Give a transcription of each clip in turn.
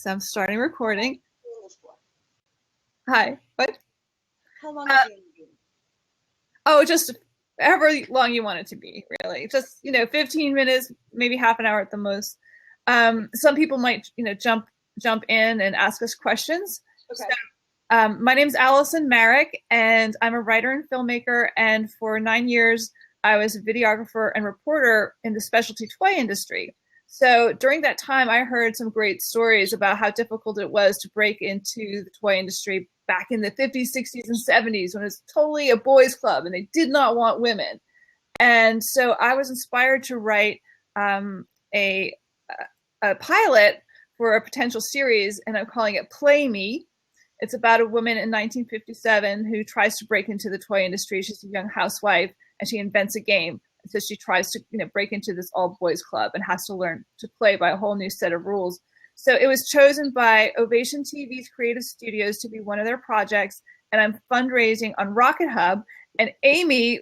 So I'm starting recording. Doing this for? Hi. What? How long Uh, is the interview? oh, just however long you want it to be, really. Just, 15 minutes, maybe half an hour at the most. Some people might, jump in and ask us questions. Okay. So, my name's Allison Marek, and I'm a writer and filmmaker. And for 9 years, I was a videographer and reporter in the specialty toy industry. So during that time, I heard some great stories about how difficult it was to break into the toy industry back in the 50s, 60s, and 70s when it was totally a boys' club and they did not want women. And so I was inspired to write a, a pilot for a potential series, and I'm calling it Play Me. It's about a woman in 1957 who tries to break into the toy industry. She's a young housewife, and she invents a game. So she tries to, break into this all boys club and has to learn to play by a whole new set of rules. So it was chosen by Ovation TV's Creative Studios to be one of their projects, and I'm fundraising on Rocket Hub. And Aimee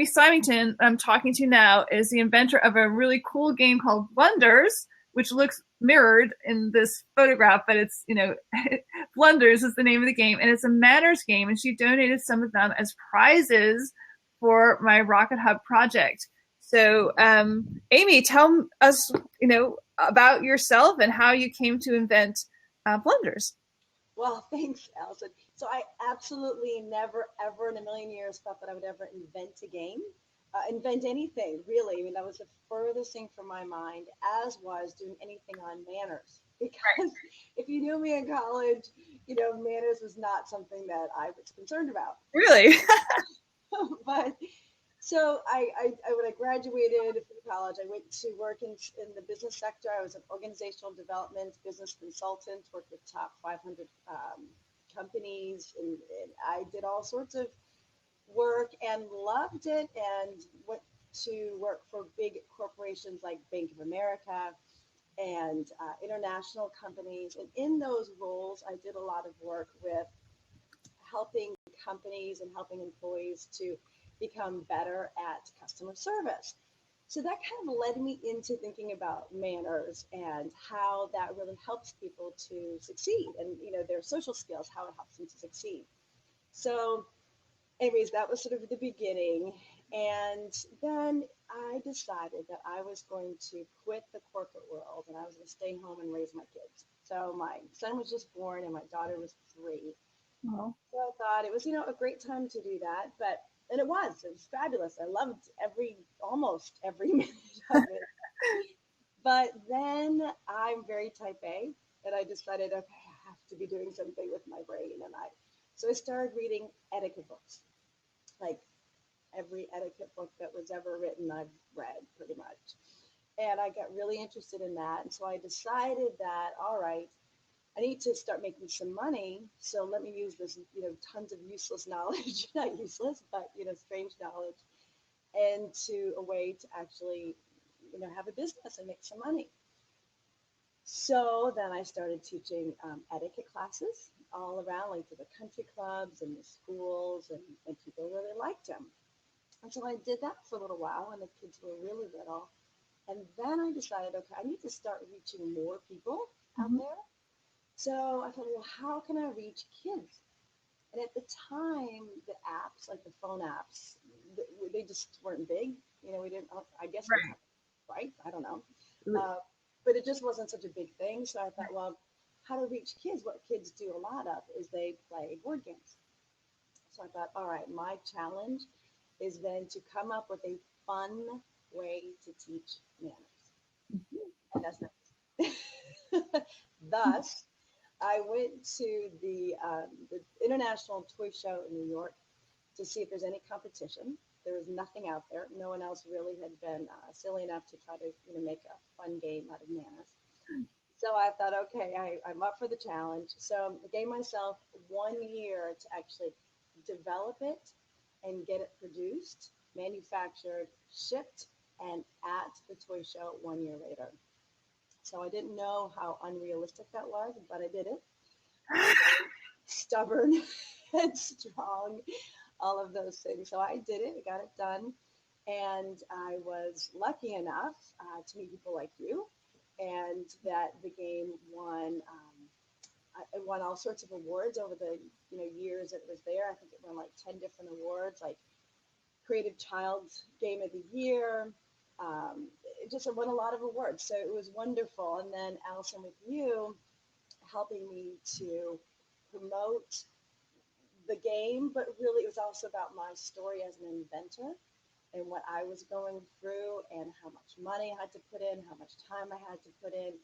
Symington, I'm talking to now, is the inventor of a really cool game called Blunders, which looks mirrored in this photograph, but it's, Blunders is the name of the game, and it's a manners game, and she donated some of them as prizes for my Rocket Hub project. So, Aimee, tell us, about yourself and how you came to invent Blunders. Well, thanks, Allison. So I absolutely never, ever in a million years thought that I would ever invent a game, invent anything, really. I mean, that was the furthest thing from my mind, as was doing anything on manners. Because if you knew me in college, manners was not something that I was concerned about. Really? But so when I graduated from college, I went to work in the business sector. I was an organizational development business consultant, worked with top 500 companies, and I did all sorts of work and loved it, and went to work for big corporations like Bank of America and international companies. And in those roles, I did a lot of work with helping companies and helping employees to become better at customer service. So that kind of led me into thinking about manners and how that really helps people to succeed, and their social skills, how it helps them to succeed. So anyways, that was sort of the beginning. And then I decided that I was going to quit the corporate world and I was going to stay home and raise my kids. So my son was just born and my daughter was 3. Oh. So I thought it was, a great time to do that. And it was fabulous. I loved almost every minute of it. But then I'm very type A, and I decided, okay, I have to be doing something with my brain. So I started reading etiquette books. Like every etiquette book that was ever written, I've read pretty much. And I got really interested in that. And so I decided that, all right, I need to start making some money. So let me use this, tons of useless knowledge, not useless, but, strange knowledge, into a way to actually, have a business and make some money. So then I started teaching etiquette classes all around, like to the country clubs and the schools, and people really liked them. And so I did that for a little while, and the kids were really little. And then I decided, okay, I need to start reaching more people out Mhm. there. So I thought, well, how can I reach kids? And at the time, the apps, like the phone apps, they just weren't big. We didn't, I guess we Right. have, right? I don't know. Uh, but it just wasn't such a big thing. So I thought, well, how to reach kids? What kids do a lot of is they play board games. So I thought, all right, my challenge is then to come up with a fun way to teach manners. And that's nice. Thus, I went to the International Toy Show in New York to see if there's any competition. There was nothing out there. No one else really had been silly enough to try to make a fun game out of manners. So I thought, okay, I'm up for the challenge. So I gave myself 1 year to actually develop it and get it produced, manufactured, shipped, and at the toy show 1 year later. So I didn't know how unrealistic that was, but I did it. I'm very stubborn and strong, all of those things. So I did it, I got it done. And I was lucky enough to meet people like you and that the game won. It won all sorts of awards over the years it was there. I think it won like 10 different awards, like Creative Child's Game of the Year. It just won a lot of awards, so it was wonderful. And then Allison, with you helping me to promote the game, but really it was also about my story as an inventor and what I was going through and how much money I had to put in, how much time I had to put in,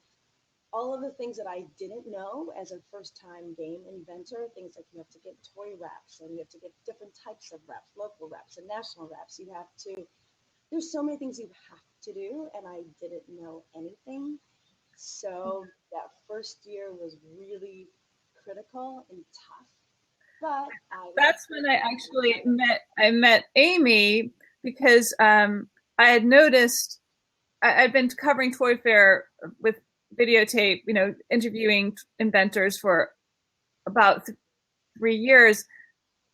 all of the things that I didn't know as a first time game inventor, things like you have to get toy wraps and you have to get different types of wraps, local wraps and national wraps. You have to, there's so many things you have to do, and I didn't know anything. So that first year was really critical and tough, but I That's loved when it. I actually met Aimee because I had noticed I'd been covering Toy Fair with videotape, interviewing inventors for about 3 years,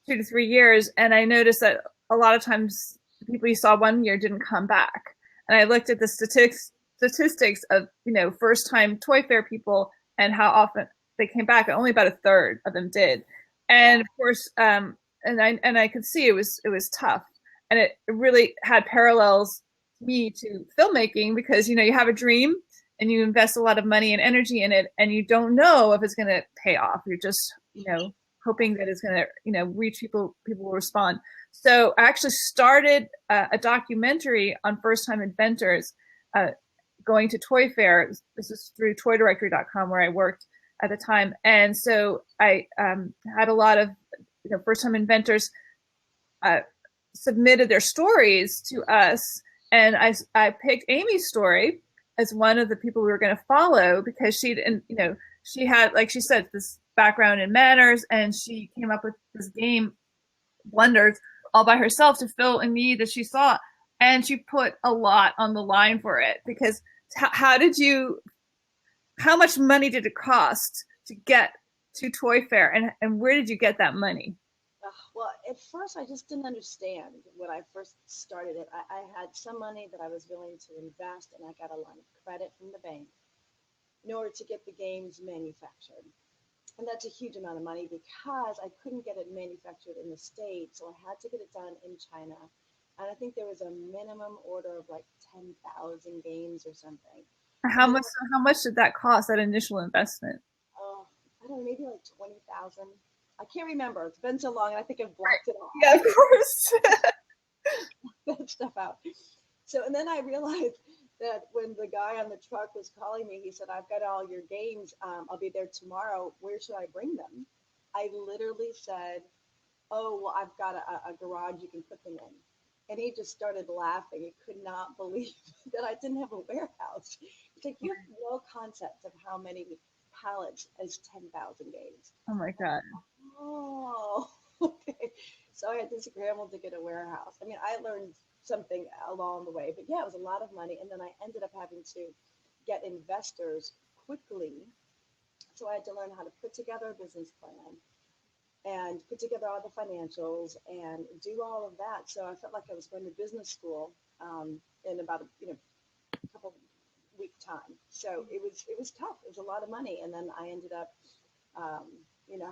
2 to 3 years, and I noticed that a lot of times the people you saw one year didn't come back. And I looked at the statistics of first time Toy Fair people and how often they came back, and only about a third of them did. And of course, and I could see it was tough, and it really had parallels to me to filmmaking because you have a dream and you invest a lot of money and energy in it, and you don't know if it's going to pay off. You're just hoping that it's going to reach people. People will respond. So I actually started a documentary on first time inventors. Going to Toy Fair. This is through toydirectory.com where I worked at the time. And so I had a lot of first time inventors submitted their stories to us. And I picked Aimee's story as one of the people we were going to follow because she had, like she said, this background in manners, and she came up with this game, Blunders, all by herself to fill a need that she saw. And she put a lot on the line for it because how much money did it cost to get to Toy Fair, and where did you get that money? Well, at first, I just didn't understand when I first started it. I had some money that I was willing to invest, and I got a line of credit from the bank in order to get the games manufactured. And that's a huge amount of money because I couldn't get it manufactured in the States, so I had to get it done in China. And I think there was a minimum order of like 10,000 games or something. And How then, much? How much did that cost? That initial investment? I don't know, maybe like 20,000. I can't remember. It's been so long, and I think I've blocked it Yeah, of course. that stuff out. So, and then I realized that when the guy on the truck was calling me, he said, "I've got all your games. I'll be there tomorrow. Where should I bring them?" I literally said, "Oh, well, I've got a garage you can put them in." And he just started laughing. He could not believe that I didn't have a warehouse. He's like, "You have no concept of how many pallets as 10,000 games." Oh my god. Oh, okay. So I had to scramble to get a warehouse. I mean, I learned something along the way, but yeah, it was a lot of money. And then I ended up having to get investors quickly. So I had to learn how to put together a business plan and put together all the financials and do all of that. So I felt like I was going to business school in about a couple week time. So it was tough. It was a lot of money, and then I ended up um,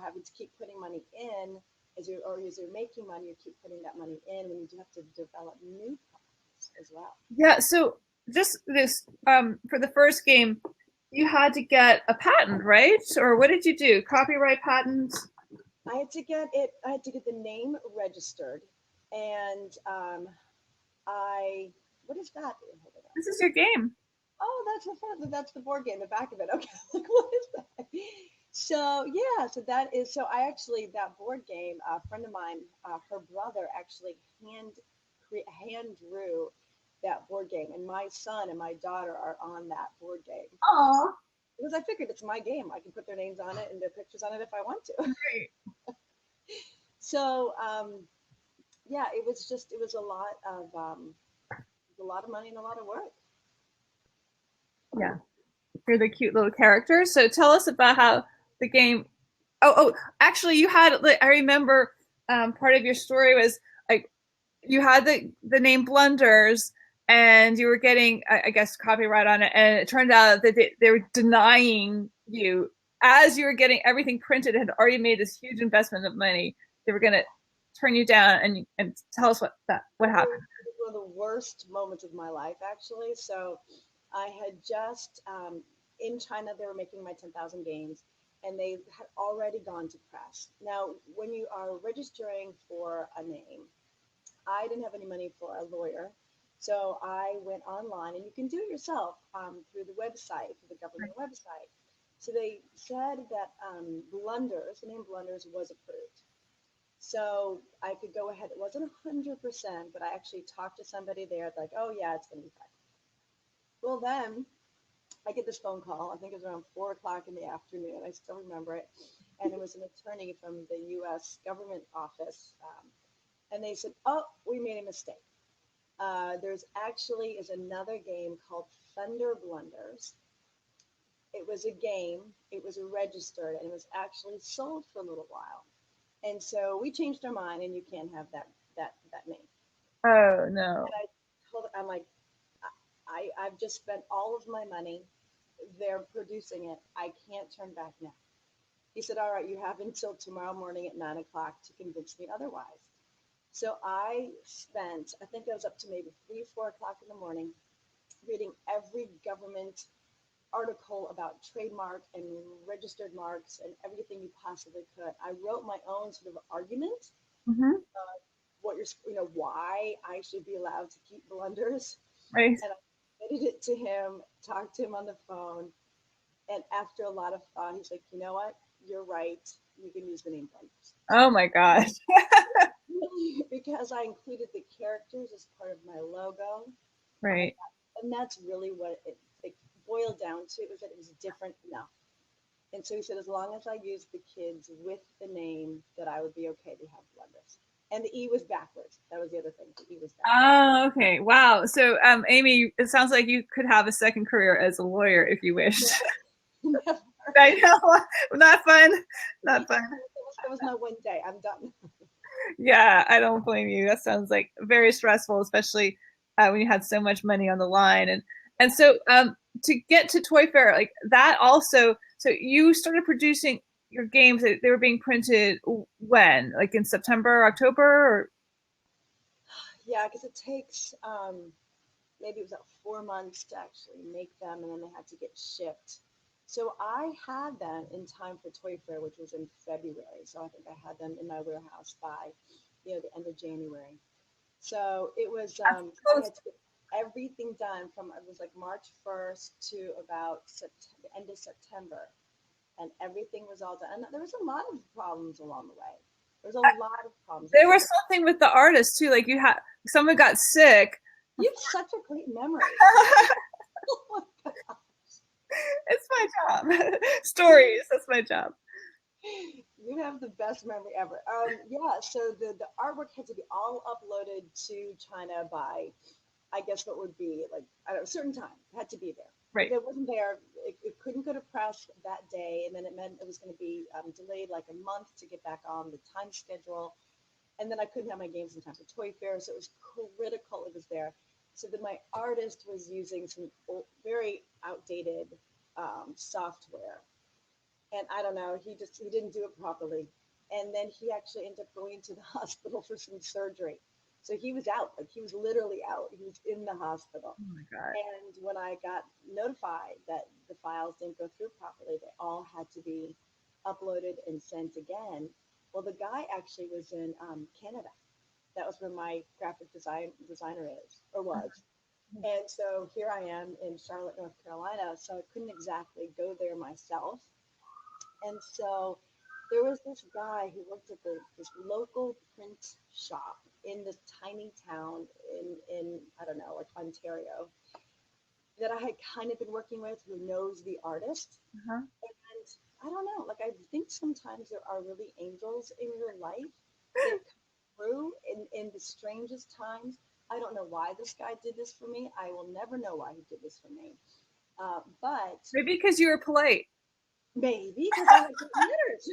having to keep putting money in as you're making money. You keep putting that money in when you do have to develop new products as well. Yeah. So just this for the first game, you had to get a patent, right? Or what did you do? Copyright patents? I had to get it. I had to get the name registered, and I what is that? Hold on. This is your game. Oh, that's the front. That's the board game. The back of it. Okay, like what is that? So yeah, so that is. So I actually that board game. A friend of mine, her brother actually hand drew that board game, and my son and my daughter are on that board game Oh, because I figured it's my game. I can put their names on it and their pictures on it if I want to. great. So yeah, it was a lot of money and a lot of work. Yeah. You're the cute little characters. So tell us about how the game. Oh, actually, you had. Like, I remember part of your story was like you had the name Blunders, and you were getting, I guess, copyright on it, and it turned out that they were denying you as you were getting everything printed, had already made this huge investment of money. They were going to turn you down, and tell us what happened. It was one of the worst moments of my life, actually. So I had just, in China, they were making my 10,000 games, and they had already gone to press. Now, when you are registering for a name, I didn't have any money for a lawyer. So I went online, and you can do it yourself through the website, through the government website. So they said that Blunders, the name Blunders, was approved. So I could go ahead. It wasn't 100%, but I actually talked to somebody there, like, oh, yeah, it's going to be fine. Well, then I get this phone call. I think it was around 4 o'clock in the afternoon. I still remember it. And it was an attorney from the U.S. government office. And they said, oh, we made a mistake. There's actually is another game called Thunder Blunders. It was a game. It was registered, and it was actually sold for a little while. And so we changed our mind, and you can't have that name. Oh no. And I told, I'm like, I've just spent all of my money. They're producing it. I can't turn back now. He said, all right, you have until tomorrow morning at 9 o'clock to convince me otherwise. So I spent, I think I was up to maybe 3, 4 o'clock in the morning, reading every government article about trademark and registered marks and everything you possibly could. I wrote my own sort of argument, Mm-hmm. what you're, why I should be allowed to keep blunders. Right. And I submitted it to him, talked to him on the phone. And after a lot of thought, he's like, you know what? You're right. You can use the name blunders. Oh my gosh. Because I included the characters as part of my logo. Right. And that's really what it boiled down to, was that it was different enough. And so he said, as long as I used the kids with the name, that I would be okay to have blunders. And the E was backwards. That was the other thing. The E was backwards. Oh, okay. Wow. So, Aimee, it sounds like you could have a second career as a lawyer if you wished. Never. I know. Not fun. Not fun. That was my one day. I'm done. Yeah, I don't blame you. That sounds like very stressful, especially when you had so much money on the line. And so to get to Toy Fair, like that also, so you started producing your games. They were being printed when? Like in September, October, or Yeah, because it takes maybe it was about 4 months to actually make them, and then they had to get shipped. So I had them in time for Toy Fair, which was in February. So I think I had them in my warehouse by, the end of January. So it was, I close. had to get everything done from, it was like March 1st to about the end of September. And everything was all done. And there was a lot of problems along the way. There was a lot of problems. There was something with the artist too. Like you had someone got sick. You have such a great memory. Oh my God. It's my job. Stories. That's my job. You have the best memory ever. Yeah, so the artwork had to be all uploaded to China by, I guess what would be like, I don't know, a certain time. It had to be there. If Right. it wasn't there, it couldn't go to press that day, and then it meant it was going to be delayed like a month to get back on the time schedule. And then I couldn't have my games in time for Toy Fair, so it was critical it was there. So that my artist was using some very outdated software, and I don't know, he didn't do it properly, and then he actually ended up going to the hospital for some surgery. So he was out, like he was literally out. He was in the hospital. Oh my god. And when I got notified that the files didn't go through properly, they all had to be uploaded and sent again. Well, the guy actually was in Canada. That was where my graphic designer is or was. And so here I am in Charlotte, North Carolina. So I couldn't exactly go there myself. And so there was this guy who worked at this local print shop in this tiny town in I don't know, like Ontario, that I had kind of been working with, who knows the artist. Uh-huh. And I don't know, like I think sometimes there are really angels in your life that come through in the strangest times. I don't know why this guy did this for me. I will never know why he did this for me. But Maybe because you were polite. maybe because I had good manners.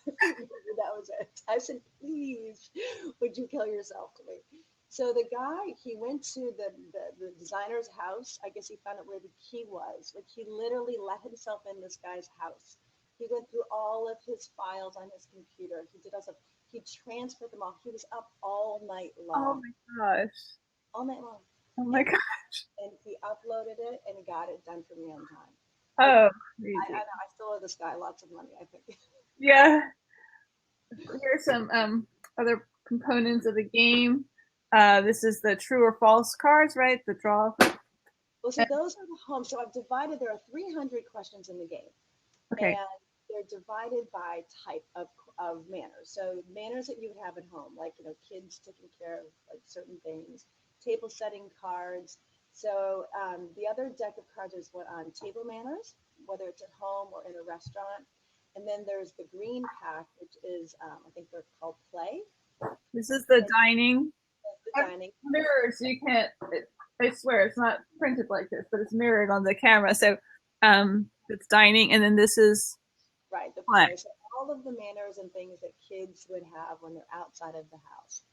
That was it. I said, please, would you kill yourself to me? So the guy, he went to the designer's house. I guess he found out where the key was. Like he literally let himself in this guy's house. He went through all of his files on his computer. He did all stuff. He transferred them all. He was up all night Oh long, my gosh. all night long, Oh my and gosh. and he uploaded it and got it done for me on time. Like Oh, I crazy. know I still owe this guy lots of money. I think. Yeah. Here's some other components of the game. This is the true or false cards, right? The draw. Well, so those are the homes. So I've divided. There are 300 questions in the game, Okay. and they're divided by type of manners. So manners that you would have at home, like kids taking care of like certain things, table setting cards. So the other deck of cards is what on table manners, whether it's at home or in a restaurant. And then there's the green pack, which is I think they're called play. This is the And dining. the dining. Mirrors. You can't. I swear it's not printed like this, but it's mirrored on the camera. So, it's dining, and then this is Right, the play. play. So all of the manners and things that kids would have when they're outside of the house.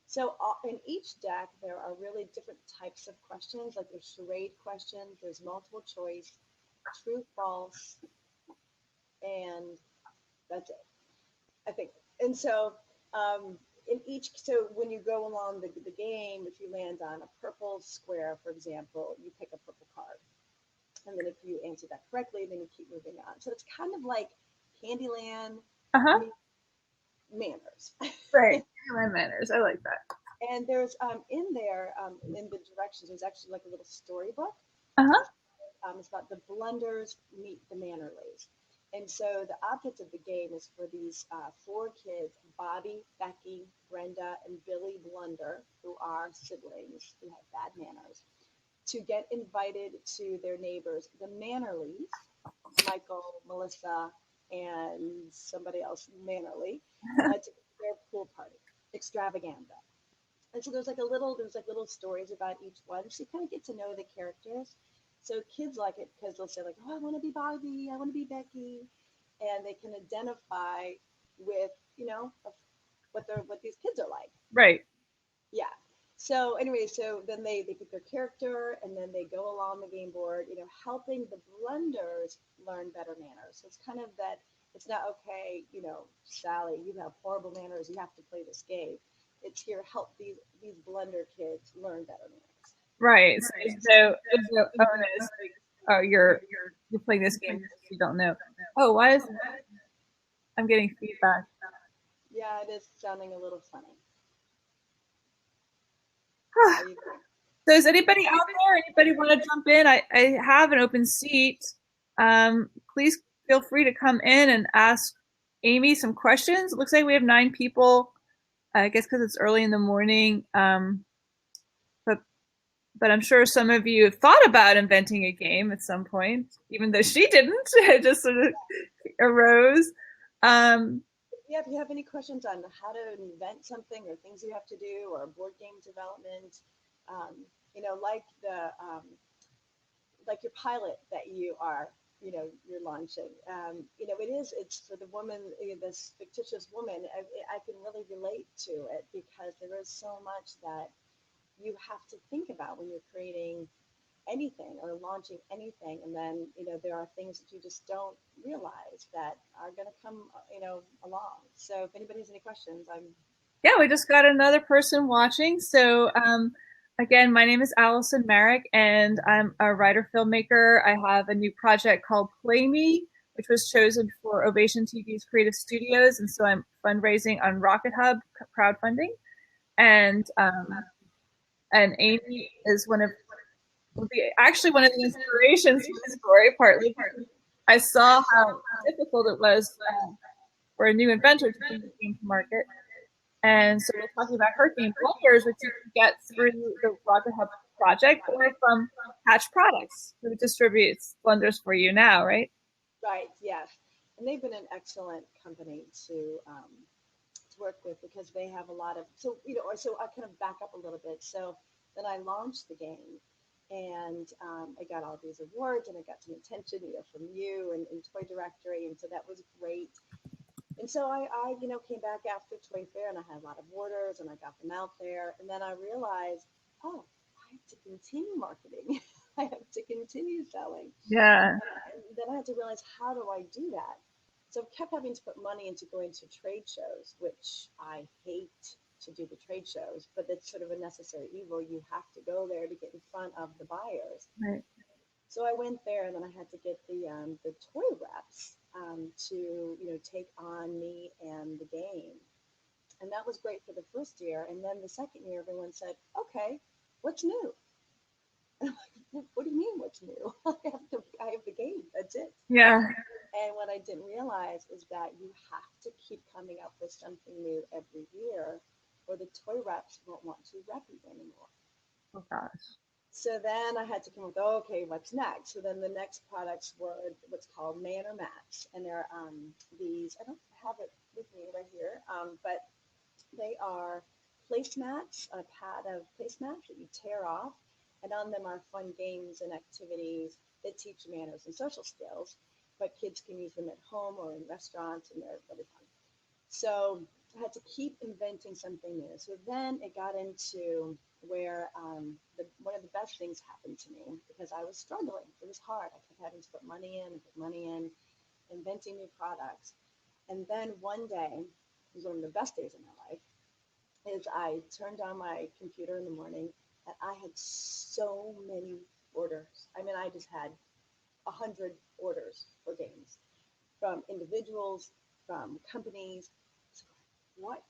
So in each deck, there are really different types of questions. Like there's charade questions, there's multiple choice, true, false, and that's it. I think. And so in each, so when you go along the game, if you land on a purple square, for example, you pick a purple card. And then if you answer that correctly, then you keep moving on. So it's kind of like Candyland Uh huh. manners. Right. My manners. I like that. And there's in there in the directions, there's actually like a little storybook. Uh huh. It's about the blunders meet the Mannerleys. And so the object of the game is for these four kids, Bobby, Becky, Brenda, and Billy Blunder, who are siblings who have bad manners, to get invited to their neighbors, the Mannerleys, Michael, Melissa, and somebody else, Mannerley, to their pool party extravaganza. And so there's like little stories about each one. So you kind of get to know the characters. So kids like it because they'll say like, "Oh, I want to be Bobby, I want to be Becky," and they can identify with what these kids are like. Right. Yeah. So anyway, so then they pick their character and then they go along the game board, helping the blunders learn better manners. So it's kind of that it's not okay, Sally, you have horrible manners, you have to play this game. It's here help these blunder kids learn better manners. Right. So there's no onus. Oh, you're playing this game because you don't know. Oh, why is I'm getting feedback? Yeah, it is sounding a little funny. Are you So is anybody out there? Anybody want to jump in? I have an open seat. Please feel free to come in and ask Aimee some questions. It looks like we have 9 people. I guess because it's early in the morning. But but I'm sure some of you have thought about inventing a game at some point, even though she didn't. It just sort of arose. Um, Yeah, if you have any questions on how to invent something or things you have to do or board game development, um, like your pilot that you're launching. It's for the woman, this fictitious woman. I can really relate to it because there is so much that you have to think about when you're creating anything or launching anything, and then there are things that you just don't realize that are going to come along. So if anybody has any questions, I'm yeah, we just got another person watching. So, again, my name is Allison Merrick, and I'm a writer filmmaker. I have a new project called Play Me, which was chosen for Ovation TV's Creative Studios, and so I'm fundraising on Rocket Hub crowdfunding. And and Aimee is actually one of the inspirations for the story, partly because I saw how difficult it was for a new inventor to bring the game to market. And so we're talking about her game blenders, which you can get through the Rocket Hub project or from Hatch Products, who distributes blenders for you now, right? right. Yes, and they've been an excellent company to work with because they have a lot of so I kind of back up a little bit. So then I launched the game, and I got all these awards and I got some attention from you and Toy Directory, and so that was great. And so I came back after Toy Fair and I had a lot of orders and I got them out there. And then I realized, oh, I have to continue marketing. I have to continue selling. Yeah. And then I had to realize, how do I do that? So I kept having to put money into going to trade shows, which I hate to do the trade shows, but it's sort of a necessary evil. You have to go there to get in front of the buyers. Right. So I went there, and then I had to get the toy reps to take on me and the game, and that was great for the first year. And then the second year, everyone said, "Okay, what's new?" And I'm like, "What do you mean, what's new? I have the game. That's it." Yeah. And what I didn't realize is that you have to keep coming up with something new every year, or the toy reps won't want to rep you anymore. Oh gosh. So then I had to come up with, okay, what's next? So then the next products were what's called Manor mats. And they're these, I don't have it with me right here, but they are placemats, a pad of placemats that you tear off. And on them are fun games and activities that teach manners and social skills. But kids can use them at home or in restaurants, and they're really fun. So I had to keep inventing something new. So then it got into where one of the best things happened to me because I was struggling. It was hard. I kept having to put money in, inventing new products. And then one day, it was one of the best days of my life, is I turned on my computer in the morning and I had so many orders. I mean, I just had 100 orders for games from individuals, from companies. What?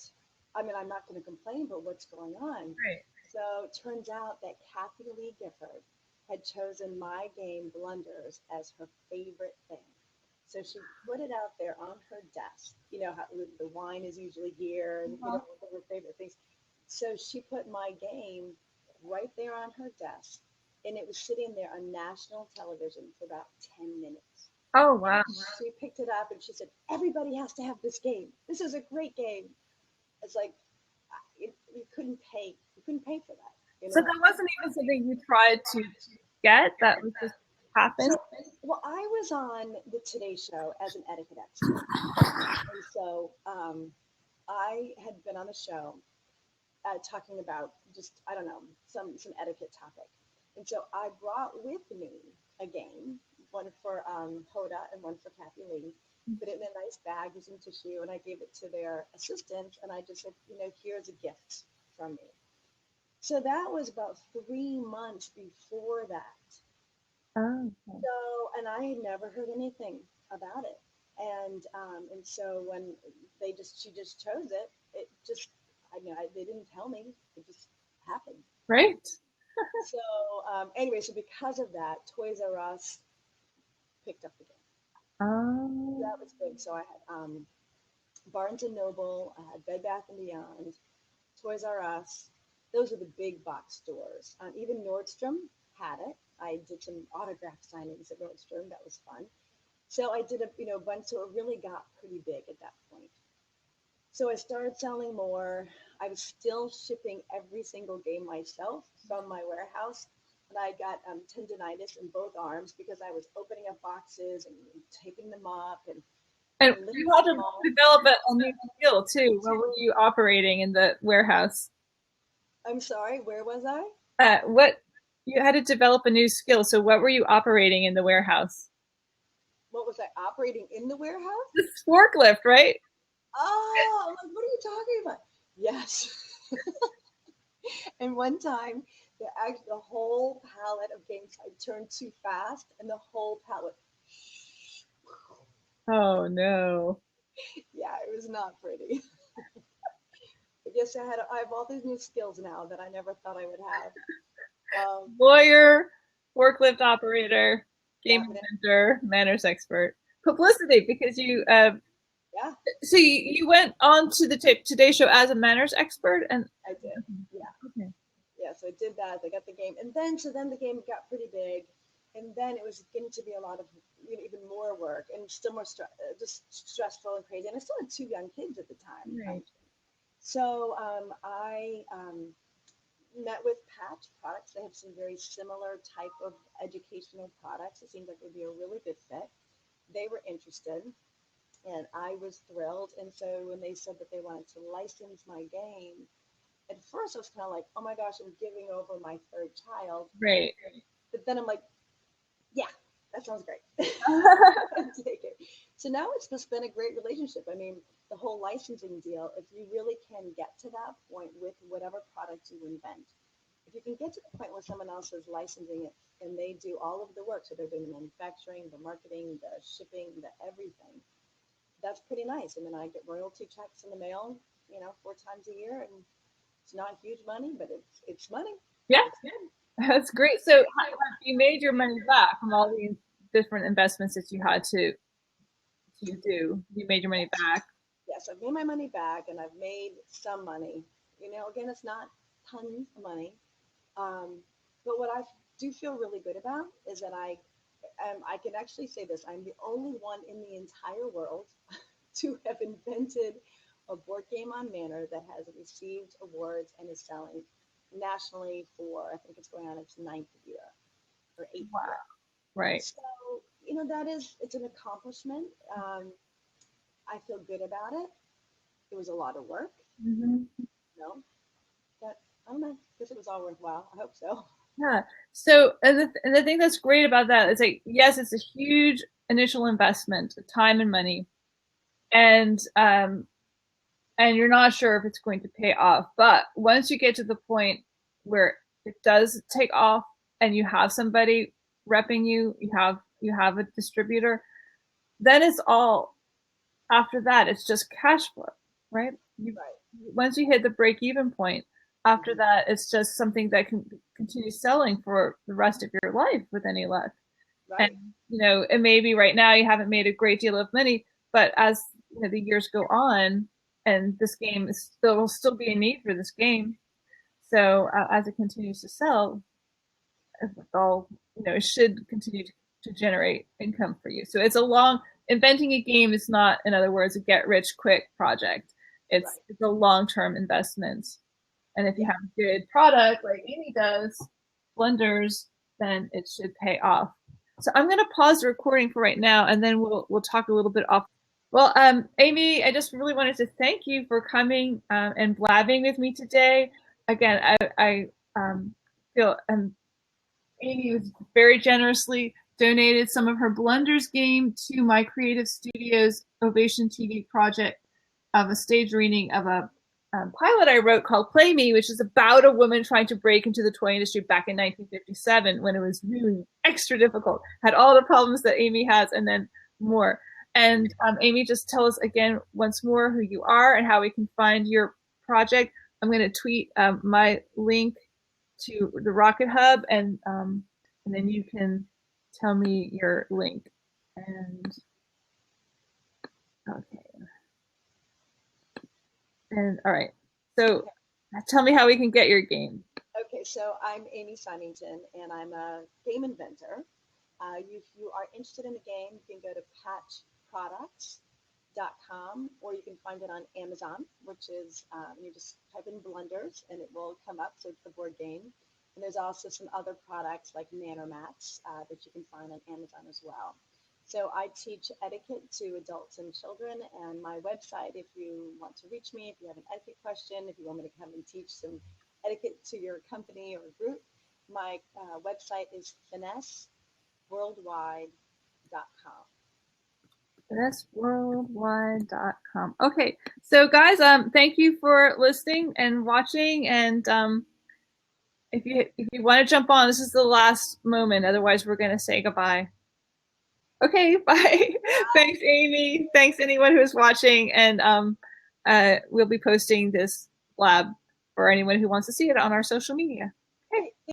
I mean, I'm not going to complain, but what's going on? Right. So it turns out that Kathy Lee Gifford had chosen my game Blunders as her favorite thing. So she put it out there on her desk. You know how the wine is usually here, and Uh-huh. what her favorite things. So she put my game right there on her desk, and it was sitting there on national television for about 10 minutes. Oh And wow. she picked it up and she said, "Everybody has to have this game. This is a great game." It's like you couldn't pay. You couldn't pay for that. You So know. that wasn't even something you tried to get. That was just happened. So, well, I was on the Today Show as an etiquette expert, and so I had been on the show talking about just I don't know some etiquette topic, and so I brought with me a game, one for Hoda and one for Kathy Lee, put it in a nice bag using tissue, and I gave it to their assistant, and I just said, here's a gift from me. So that was about 3 months before that. Oh. So, and I had never heard anything about it, and so when she just chose it, it just I mean they didn't tell me, it just happened. Right. So anyway, so because of that, Toys R Us picked up the game. Oh. That was big. So I had Barnes and Noble, I had Bed Bath and Beyond, Toys R Us. Those are the big box stores. Even Nordstrom had it. I did some autograph signings at Nordstrom. That was fun. So I did a bunch. So it really got pretty big at that point. So I started selling more. I was still shipping every single game myself from my warehouse. And I got tendonitis in both arms because I was opening up boxes and taping them up And and you lifting had them to all. develop a new skill too. What were you operating in the warehouse? I'm sorry, where was I? What you had to develop a new skill. So what were you operating in the warehouse? What was I operating in the warehouse? The forklift, right? Oh, I'm like, what are you talking about? Yes. And one time, the whole pallet of games I turned too fast, and the whole pallet. Oh no. Yeah, it was not pretty. But yes, I have all these new skills now that I never thought I would have. Lawyer, forklift operator, game Definitely, inventor, manners expert, publicity. Because you, yeah, so you went on to the Today Show as a manners expert, and I did. Yeah, okay, yeah. So I did that. I got the game, and then the game got pretty big, and then it was getting to be a lot of even more work and still more just stressful and crazy. And I still had two young kids at the time. right, So I met with Patch Products. They have some very similar type of educational products. It seems like it would be a really good fit. They were interested. And I was thrilled. And so when they said that they wanted to license my game, at first I was kind of like, oh my gosh, I'm giving over my third child. Right. But then I'm like, yeah, that sounds great. Take it. So now it's just been a great relationship. I mean, the whole licensing deal, if you really can get to that point with whatever product you invent, if you can get to the point where someone else is licensing it and they do all of the work, so they're doing the manufacturing, the marketing, the shipping, the everything, that's pretty nice. And then I get royalty checks in the mail, 4 times a year, and it's not huge money, but it's money. Yeah, It's good. that's great. So have you made your money back from all these different investments that you had to do? You made your money Yes, back. yes, I've made my money back, and I've made some money. Again, it's not tons of money, um, but what I do feel really good about is that I can actually say this: I'm the only one in the entire world to have invented a board game on Manor that has received awards and is selling nationally for, I think it's going on its ninth year or eighth Wow. year. Right. So, it's an accomplishment. I feel good about it. It was a lot of work, Hmm. but I don't know. I guess it was all worthwhile. I hope so. Yeah. So, and the thing that's great about that is like, yes, it's a huge initial investment, time and money, and you're not sure if it's going to pay off. But once you get to the point where it does take off, and you have somebody repping you, you have a distributor, then it's all after that. It's just cash flow, right? You Right. Once you hit the break even point, after Hmm. that, it's just something that can continue selling for the rest of your life with any luck. And Right. it may be right now you haven't made a great deal of money, but as the years go on, and this game is still will still be a need for this game. So as it continues to sell, it's all it should continue to generate income for you. So it's a long inventing a game is not, in other words, a get rich quick project. It's Right. it's a long term investment. And if you Yeah. have a good product like Aimee does, blenders, then it should pay off. So I'm going to pause the recording for right now, and then we'll talk a little bit off. Well, Aimee, I just really wanted to thank you for coming and blabbing with me today. Again, I feel Aimee was very generously donated some of her blenders game to my creative studios Ovation TV project of a stage reading of a pilot I wrote called Play Me, which is about a woman trying to break into the toy industry back in 1957 when it was really extra difficult. Had all the problems that Aimee has and then more. And Aimee, just tell us again once more who you are and how we can find your project. I'm going to tweet my link to the Rocket Hub, and then you can tell me your link. And okay, and all right. So Okay. tell me how we can get your game. Okay. So I'm Aimee Symington, and I'm a game inventor. If you are interested in the game, you can go to patchproducts.com, or you can find it on Amazon, which is you just type in blenders and it will come up. So it's the board game. And there's also some other products like Manor mats that you can find on Amazon as well. So I teach etiquette to adults and children, and my website, if you want to reach me, if you have an etiquette question, if you want me to come and teach some etiquette to your company or group, my website is finesseworldwide.com. Worldwide.com. Okay, so guys, thank you for listening and watching. And if you want to jump on, this is the last moment. Otherwise, we're gonna say goodbye. Okay, bye. Thanks, Aimee. Thanks anyone who's watching, and we'll be posting this lab for anyone who wants to see it on our social media.